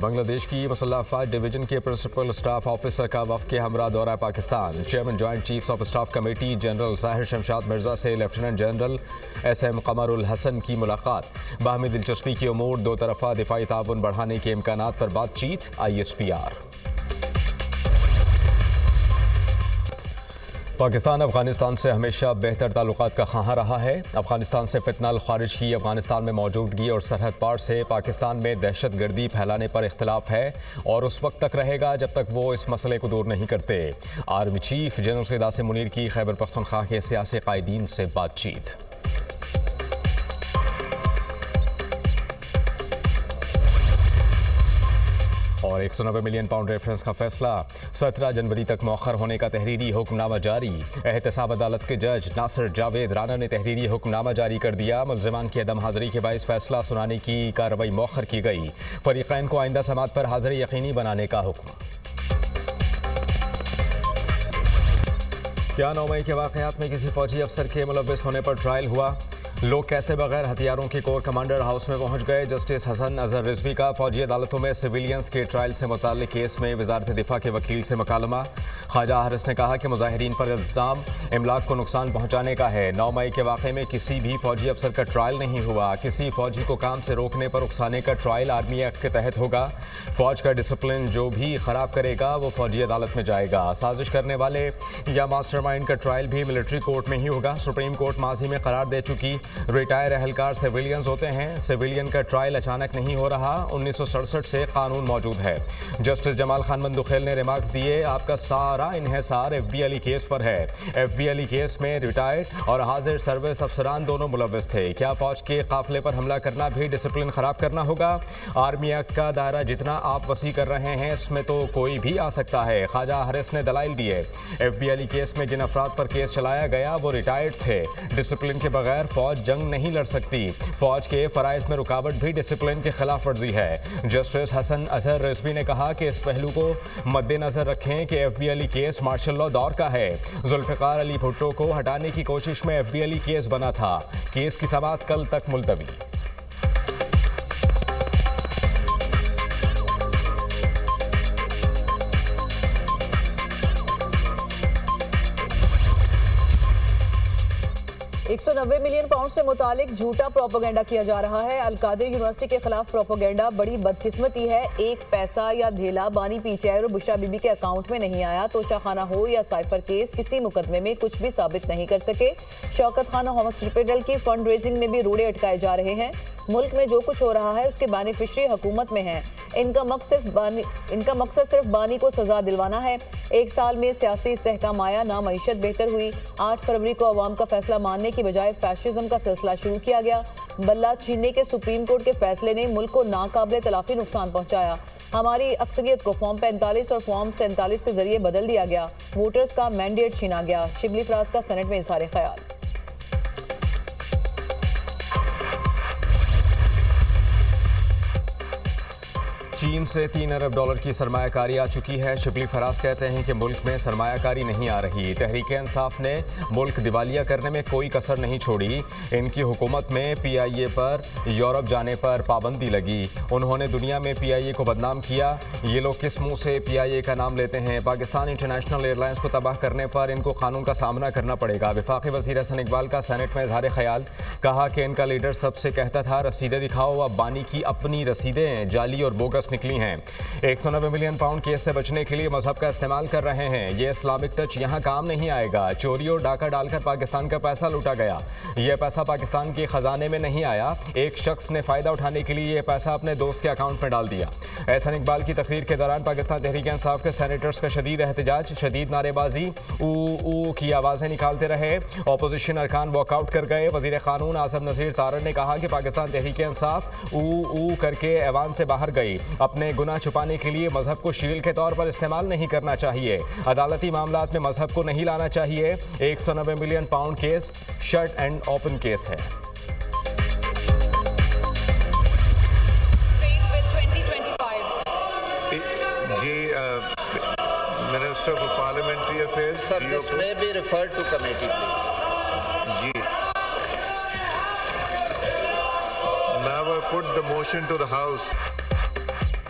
बांग्लादेश की मुसल्लह अफवाज डिवीजन के प्रिंसिपल स्टाफ ऑफिसर का वफ़द के हमरा दौरा Pakistan. Chairman joint chiefs of staff committee general Sahir Shamshad Mirza से lieutenant general SM Kamrul Hasan की मुलाकात। बाहमी दिलचस्पी के उमूर दो तरफ़ा दिफाई ताउन बढ़ाने के इम्कानात पर बातचीत। ISPR। पाकिस्तान अफगानिस्तान से हमेशा बेहतर ताल्लुकात का ख़्वाहां रहा है। अफगानिस्तान से फितनाल खारिज की अफगानिस्तान में मौजूदगी और सरहद पार से पाकिस्तान में दहशत गर्दी फैलाने पर इख्तलाफ है और उस वक्त तक रहेगा जब तक वो इस मसले को दूर नहीं करते। Army chief general Syed Asim Munir की खैबर पख्तूनख्वा के सियासी कायदीन से बातचीत। और 190 मिलियन पाउंड रेफरेंस का फैसला 17 जनवरी तक मौखर होने का तहरीरी हुक्मनामा जारी। एहतसाब अदालत के जज नासिर जावेद राना ने तहरीरी हुक्मनामा जारी कर दिया। मुल्ज़िमान की अदम हाजिरी के बाइस फैसला सुनाने की कार्रवाई मौखर की गई। फरीक़ैन को आइंदा समात पर हाजिरी यकीनी बनाने का हुक्म। क्या 9 मई के वाक़यात में किसी फौजी अफसर के मुलव्विस होने पर ट्रायल हुआ? लोग कैसे बगैर हथियारों के कोर कमांडर हाउस में पहुंच गए? जस्टिस हसन अजहर रिजवी का फौजी अदालतों में सिविलियंस के ट्रायल से मुताल्लिक केस में वजारत दिफा के वकील से मुकालमा। ख्वाजा हारिस ने कहा कि मुजाहिरीन पर इल्ज़ाम इमलाक को नुकसान पहुंचाने का है। 9 मई के वाक़े में किसी भी फौजी अफसर का ट्रायल नहीं हुआ। किसी फौजी को काम से रोकने पर उकसाने का ट्रायल आर्मी एक्ट के तहत होगा। फौज का डिसिप्लिन जो भी खराब करेगा वो फौजी अदालत में जाएगा। साजिश करने वाले या मास्टरमाइंड का ट्रायल भी मिलिट्री कोर्ट में ही होगा। सुप्रीम कोर्ट माजी में करार दे चुकी रिटायर एहलकार सिविलियंस होते हैं। सिविलियन का ट्रायल अचानक नहीं हो रहा। 1967 से कानून मौजूद है। जस्टिस जमाल खान मंदुखेल ने रिमार्क्स दिए, आपका सारा इन्हिसार FB अली केस पर है। FB अली केस में रिटायर्ड और हाजिर सर्विस अफसरान दोनों मुलव्विस थे। क्या फौज के काफिले पर हमला करना भी डिसिप्लिन खराब करना होगा? आर्मी एक्ट का दायरा जितना आप वसी कर रहे हैं इसमें तो कोई भी आ सकता है। ख्वाजा हारिस ने दलाइल दिए। FB अली केस में जिन अफराद पर केस चलाया गया वो रिटायर्ड थे। डिसिप्लिन के बगैर फौज जंग नहीं लड़ सकती। फौज के फराइज में रुकावट भी डिसिप्लिन की खिलाफ वर्जी है। जस्टिस हसन अजहर रिजवी ने कहा कि इस पहलू को मद्देनजर रखें कि FB Ali case martial law दौर का है। जुल्फ़िकार अली भुट्टो को हटाने की कोशिश में FB अली केस बना था। केस की समाअत कल तक मुलतवी। £190 मिलियन से मुतालिक झूठा प्रोपोगेंडा किया जा रहा है। अल-कादिर यूनिवर्सिटी के खिलाफ प्रोपोगेंडा बड़ी बदकिस्मती है। एक पैसा या धेला बानी पीटीआई और बुशरा बीबी के अकाउंट में नहीं आया तो शाखाना हो या साइफर केस किसी मुकदमे में कुछ भी साबित नहीं कर सके। शौकत खान हॉस्पिटल की फंड रेजिंग में भी रोड़े अटकाए जा रहे हैं। मुल्क में जो कुछ हो रहा है उसके बेनिफिशरी हुकूमत में है। इनका मकसद सिर्फ बानी को सजा दिलवाना है। एक साल में सियासी इस्तेहकाम आया ना मईशत बेहतर हुई। 8 फरवरी को अवाम का फैसला मानने की बजाय फैशिज्म का सिलसिला शुरू किया गया। बल्ला छीनने के सुप्रीम कोर्ट के फैसले ने मुल्क को नाकाबिले तलाफी नुकसान पहुंचाया। हमारी अक्सरियत को फॉर्म 45 और फॉर्म 47 के जरिए बदल दिया गया। वोटर्स का मैंडेट छीना गया। शिबली फराज का सेनेट में इजहार ख्याल। चीन से $3 अरब की सरमायाकारी आ चुकी है। शिबली फराज कहते हैं कि मुल्क में सरमायाकारी नहीं आ रही। तहरीक इंसाफ ने मुल्क दिवालिया करने में कोई कसर नहीं छोड़ी। इनकी हुकूमत में PIA पर यूरोप जाने पर पाबंदी लगी। उन्होंने दुनिया में PIA को बदनाम किया। ये लोग किस मुंह से PIA का नाम लेते हैं? पाकिस्तान इंटरनेशनल एयरलाइंस को तबाह करने पर इनको कानून का सामना करना पड़ेगा। वफाकी वज़ीर हसन इकबाल का सेनेट में इजहार ख्याल। कहा कि इनका लीडर सबसे कहता था रसीदें दिखाओ, अब बानी की अपनी रसीदें जाली और बोगस निकली हैं। 190 मिलियन पाउंड केस से बचने के लिए मजहब का इस्तेमाल कर रहे हैं। ये इस्लामिक टच यहाँ काम नहीं आएगा। चोरी और डाका डालकर पाकिस्तान का पैसा लूटा गया। ये पैसा पाकिस्तान के खजाने में नहीं आया। एक शख्स ने फायदा उठाने के लिए ये पैसा अपने दोस्त के अकाउंट में डाल दिया। एहसन इकबाल की तकरीर के दौरान पाकिस्तान तहरीक इंसाफ के सेनेटर्स का शदीद एहतजाज, शदीद नारेबाजी, ऊ की आवाज़ें निकालते रहे। अपोजिशन अरकान वॉकआउट कर गए। वजीर कानून आसम नज़ीर तारड़ ने कहा कि पाकिस्तान तहरीक इंसाफ ऊ करके ऐवान से बाहर गई। अपने गुनाह छुपाने के लिए मजहब को शील्ड के तौर पर इस्तेमाल नहीं करना चाहिए। अदालती मामलात में मजहब को नहीं लाना चाहिए। 190 million pound case shut and open case है। Minister for Parliamentary Affairs. Sir, this may be referred to committee, please. Ji. Now I put the motion to the House.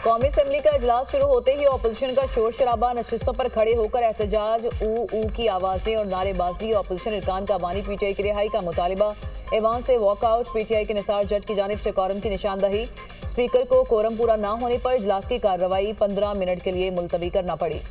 कौमी असेंबली का इजलास शुरू होते ही ऑपोजिशन का शोर शराबा, नशिस्तों पर खड़े होकर एहतजाज, ऊ की आवाजें और नारेबाजी, ऑपोजिशन इरकान का बानी पीटीआई की रिहाई का मुतालिबा, ऐवान से वॉकआउट, पीटीआई के निसार जज की जानिब से कोरम की निशानदही, स्पीकर को कोरम पूरा न होने पर इजलास की कार्रवाई 15 मिनट के लिए मुलतवी करना पड़ी।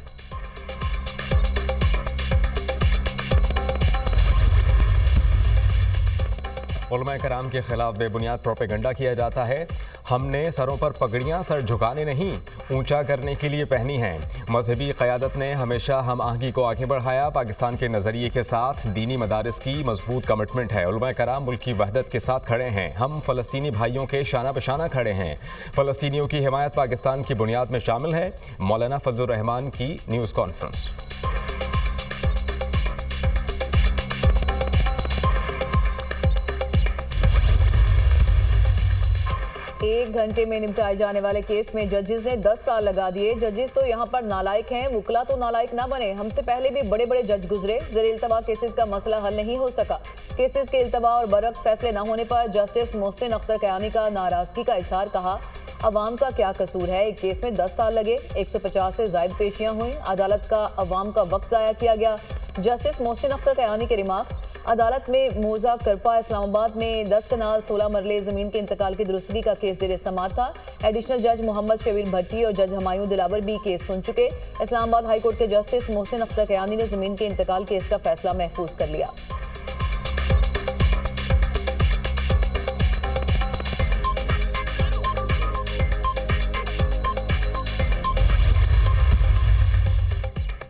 उलमा कराम के खिलाफ बेबुनियाद प्रोपेगेंडा किया जाता है। हमने सरों पर पगड़ियां सर झुकाने नहीं, ऊंचा करने के लिए पहनी हैं। मजहबी क़यादत ने हमेशा हम आहंगी को आगे बढ़ाया। पाकिस्तान के नज़रिए के साथ दीनी मदारिस की मजबूत कमिटमेंट है। उलमा कराम मुल्क की वहदत के साथ खड़े हैं। हम फ़लस्तीनी भाइयों के शाना बशाना खड़े हैं। फ़लस्तीनियों की हिमायत पाकिस्तान की बुनियाद में शामिल है। मौलाना फजलुर रहमान की न्यूज़ कॉन्फ्रेंस। 1 घंटे में निपटाए जाने वाले केस में जजेस ने 10 साल लगा दिए। जजेस तो यहाँ पर नालायक हैं, वुकला तो नालायक ना बने। हमसे पहले भी बड़े बड़े जज गुजरे, ज़ेर इल्तवा केसेस का मसला हल नहीं हो सका। केसेस के इल्तवा और बरक फैसले न होने पर जस्टिस मोहसिन अख्तर कयानी का नाराजगी का इजहार। कहा, अवाम का क्या कसूर है, एक केस में 10 साल लगे, 150 से ज्यादा पेशियां हुई, अदालत का अवाम का वक्त जाया किया गया। जस्टिस मोहसिन अख्तर कयानी के रिमार्क्स, अदालत में मोजा करपा इस्लामाबाद में 10 कनाल 16 मरले ज़मीन के इंतकाल की दुरुस्तगी का केस ज़ेर समाअत था। एडिशनल जज मोहम्मद शबीर भट्टी और जज हमायूं दिलावर भी केस सुन चुके। इस्लामाबाद हाई कोर्ट के जस्टिस मोहसिन अख्तर कयानी ने ज़मीन के इंतकाल केस का फैसला महफूज कर लिया।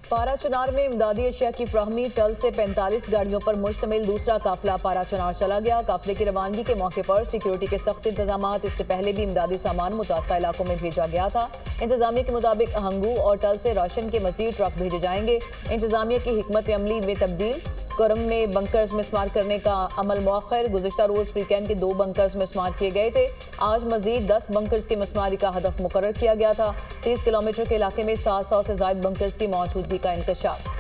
पारा चनार में इमदादी अशिया की फ्राहमी, टल से 45 गाड़ियों पर मुश्तमिल दूसरा काफिला पारा चनार चला गया। काफिले की रवानगी के मौके पर सिक्योरिटी के सख्त इंतजाम। इससे पहले भी इमदादी सामान मुतासरा इलाकों में भेजा गया था। इंतजामिया के मुताबिक हंगू और टल से राशन के मजीद ट्रक भेजे जाएंगे। इंतजामिया की हिकमत अमली में तब्दील, करम में बंकर्स मिस्मार करने का अमल मौखर। गुज़िश्ता रोज फ्रीकैन के 2 बंकर्स मिस्मार किए गए थे। आज मजीद 10 बंकर्स की मिस्मारी का हदफ मुकर्रर किया गया था। 30 किलोमीटर के इलाके में 700 से ज्यादा बंकर्स की मौजूदगी का इंकशाफ।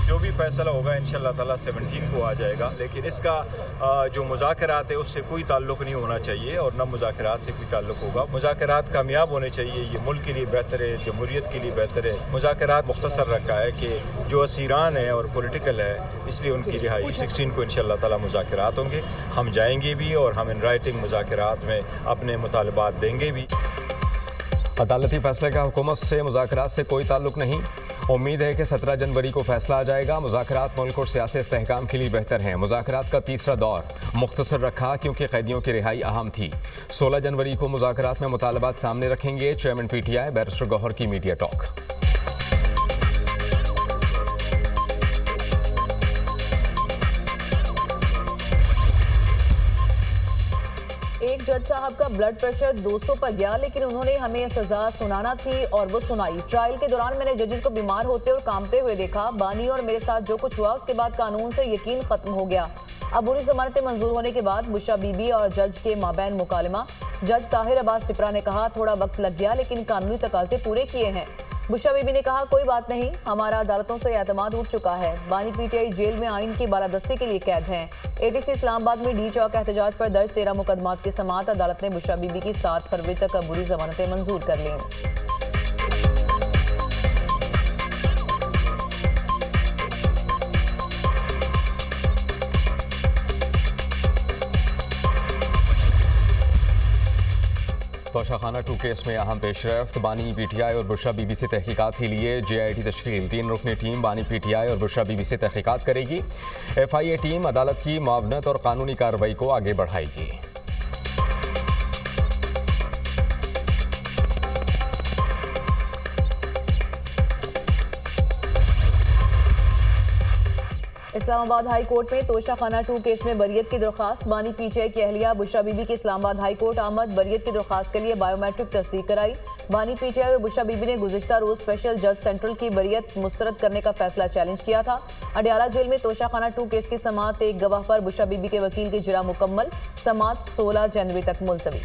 जो भी फैसला होगा इंशाअल्लाह ताला 17 को आ जाएगा, लेकिन इसका जो मुज़ाकरात है उससे कोई ताल्लुक़ नहीं होना चाहिए और न मुज़ाकरात से कोई ताल्लुक़ होगा। मुज़ाकरात कामयाब होने चाहिए, ये मुल्क के लिए बेहतर है, जमहूरियत के लिए बेहतर है। मुज़ाकरात मुख्तसर रखा है कि जो असीरान है और पॉलिटिकल है, इसलिए उनकी रिहाई 16 को इंशाअल्लाह ताला मुज़ाकरात होंगे। हम जाएंगे भी और हम इन राइटिंग मुज़ाकरात में अपने मुतालबात देंगे भी। अदालती फैसले का हुकूमत से मुज़ाकरात से कोई ताल्लुक़ नहीं। उम्मीद है कि 17 जनवरी को फैसला आ जाएगा। मुज़ाकरात मुल्क और सियासी इस्तेहकाम के लिए बेहतर हैं। मुज़ाकरात का तीसरा दौर मुख्तसर रखा क्योंकि कैदियों की रिहाई अहम थी। 16 जनवरी को मुज़ाकरात में मुतालबात सामने रखेंगे। चेयरमैन पीटीआई बैरिस्टर गौहर की मीडिया टॉक। एक जज साहब का ब्लड प्रेशर 200 पर गया, लेकिन उन्होंने हमें सजा सुनाना थी और वो सुनाई। ट्रायल के दौरान मैंने जजेस को बीमार होते और कांपते हुए देखा। बानी और मेरे साथ जो कुछ हुआ उसके बाद कानून से यकीन खत्म हो गया। अबूरी जमानतें मंजूर होने के बाद बुशरा बीबी और जज के माबैन मुकालमा। जज ताहिर अब्बास सिपरा ने कहा, थोड़ा वक्त लग गया लेकिन कानूनी तकाजे पूरे किए हैं। बुशरा बीबी ने कहा, कोई बात नहीं, हमारा अदालतों से एतमाद उठ चुका है। बानी पीटीआई जेल में आइन की बालादस्ती के लिए कैद हैं। एटीसी इस्लामाबाद में डी चौक एहतजाज पर दर्ज 13 मुकदमात की समाअत। अदालत ने बुशरा बीबी की 7 फरवरी तक अबूरी जमानतें मंजूर कर लीं। तोशाखाना 2 केस में अहम पेशरफ्त। बानी पीटीआई और बुशरा बीबी से तहकीकात के लिए JIT तश्कील। 3 रुकनी टीम बानी पीटीआई और बुशरा बीबी से तहकीकात करेगी। FIA टीम अदालत की मुआवनत और कानूनी कार्रवाई को आगे बढ़ाएगी। इस्लामाबाद हाई कोर्ट में तोशाखाना 2 केस में बरियत की दरख्वास्त। बानी पीटीआई की अहलिया बुशरा बीबी की इस्लामाबाद हाई कोर्ट आमद। बरियत की दरख्वास्त के लिए बायोमेट्रिक तस्दीक कराई। बानी पीटीआई और बुशरा बीबी ने गुज़िश्ता रोज स्पेशल जज सेंट्रल की बरियत मुस्तरद करने का फैसला चैलेंज किया था। अडियाला जेल में तोशाखाना 2 केस की समाअत। एक गवाह पर बुशरा बीबी के वकील की जिरा मुकम्मल। समाअत 16 जनवरी तक मुलतवी।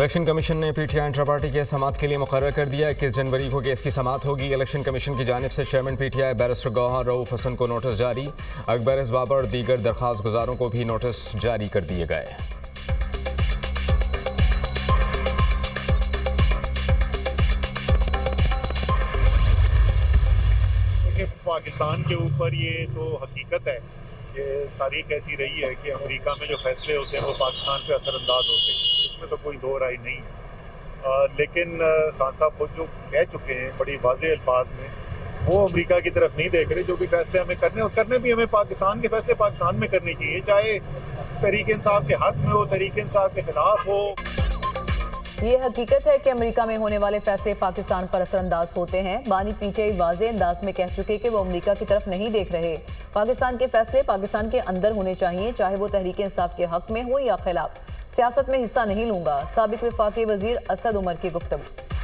इलेक्शन कमीशन ने पीटीआई इंट्रा पार्टी केस समाअत के लिए मुकर्रर कर दिया। 21 जनवरी को केस की समाअत होगी। इलेक्शन कमीशन की जानिब से चेयरमैन पीटीआई बैरिस्टर गौहर रऊफ हसन को नोटिस जारी। अकबर इस्बाब और दीगर दरख्वास्त गुजारों को भी नोटिस जारी कर दिए गए। पाकिस्तान के ऊपर ये तो हकीकत है कि तारीख ऐसी रही है कि अमेरिका में जो फैसले होते हैं वो पाकिस्तान पे असरअंदाज होते हैं, इसमें तो कोई दो राय नहीं है। लेकिन खान साहब खुद जो कह चुके हैं बड़ी वाज़ेह अल्फाज में, वो अमेरिका की तरफ नहीं देख रहे। जो भी फैसले हमें करने और करने भी हमें पाकिस्तान के फैसले पाकिस्तान में करनी चाहिए, चाहे तहरीक इंसाफ के हक में हो, तहरीक इंसाफ के खिलाफ हो। ये हकीकत है कि अमेरिका में होने वाले फैसले पाकिस्तान पर असरअंदाज होते हैं। बानी पीटीआई वाज़े अंदाज में कह चुके कि वो अमेरिका की तरफ नहीं देख रहे। पाकिस्तान के फैसले पाकिस्तान के अंदर होने चाहिए, चाहे वो तहरीक इंसाफ के हक में हो या खिलाफ। सियासत में हिस्सा नहीं लूंगा, साबिक वफाकी वजीर असद उमर की गुफ्तगू।